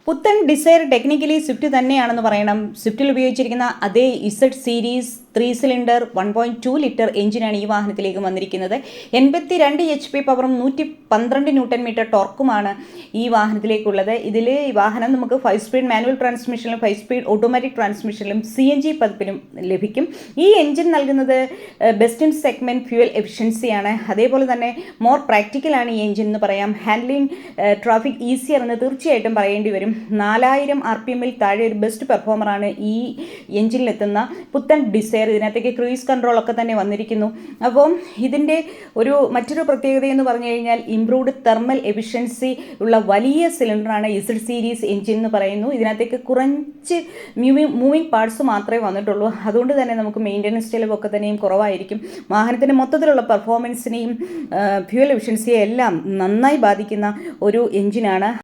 പുത്തൻ desire technically Swift തന്നെയാണെന്ന് പറയണം. സ്വിഫ്റ്റിൽ ഉപയോഗിച്ചിരിക്കുന്ന അതേ ഇസഡ് സീരീസ് 3 സിലിണ്ടർ 1.2 ലിറ്റർ എഞ്ചിനാണ് ഈ വാഹനത്തിലേക്ക് വന്നിരിക്കുന്നത്. 82 HP പവറും 112 ന്യൂട്ടൺ മീറ്റർ ടോർക്കുമാണ് ഈ വാഹനത്തിലേക്കുള്ളത്. ഇതിൽ ഈ വാഹനം നമുക്ക് 5 സ്പീഡ് മാനുവൽ ട്രാൻസ്മിഷനിലും 5 സ്പീഡ് ഓട്ടോമാറ്റിക് ട്രാൻസ്മിഷനിലും CNG പതിപ്പിലും ലഭിക്കും. ഈ എഞ്ചിൻ നൽകുന്നത് ബെസ്റ്റ് ഇൻ സെഗ്മെൻറ്റ് ഫ്യൂവൽ എഫിഷ്യൻസിയാണ്. അതേപോലെ തന്നെ മോർ പ്രാക്ടിക്കലാണ് ഈ എഞ്ചിൻ എന്ന് പറയാം. ഹാൻഡ്ലിംഗ് ട്രാഫിക് ഈസിയർ എന്ന് തീർച്ചയായിട്ടും പറയേണ്ടി വരും. 4000 RPM താഴെ ഒരു ബെസ്റ്റ് പെർഫോമറാണ് ഈ എഞ്ചിനിലെത്തുന്ന പുത്തൻ ഡിസയർ. ഇതിനകത്തേക്ക് ക്രൂയിസ് കൺട്രോളൊക്കെ തന്നെ വന്നിരിക്കുന്നു. അപ്പം ഇതിൻ്റെ മറ്റൊരു പ്രത്യേകത എന്ന് പറഞ്ഞു കഴിഞ്ഞാൽ ഇംപ്രൂവ്ഡ് തെർമൽ എഫിഷ്യൻസി ഉള്ള വലിയ സിലിണ്ടറാണ് ഇസഡ് സീരീസ് എഞ്ചിൻ എന്ന് പറയുന്നു. ഇതിനകത്തേക്ക് കുറച്ച് മൂവിങ് പാർട്സ് മാത്രമേ വന്നിട്ടുള്ളൂ. അതുകൊണ്ട് തന്നെ നമുക്ക് മെയിൻ്റനൻസ് ചിലവൊക്കെ തന്നെയും കുറവായിരിക്കും. വാഹനത്തിൻ്റെ മൊത്തത്തിലുള്ള പെർഫോമൻസിനെയും ഫ്യൂവൽ എഫിഷ്യൻസിയെ എല്ലാം നന്നായി ബാധിക്കുന്ന ഒരു എഞ്ചിനാണ്.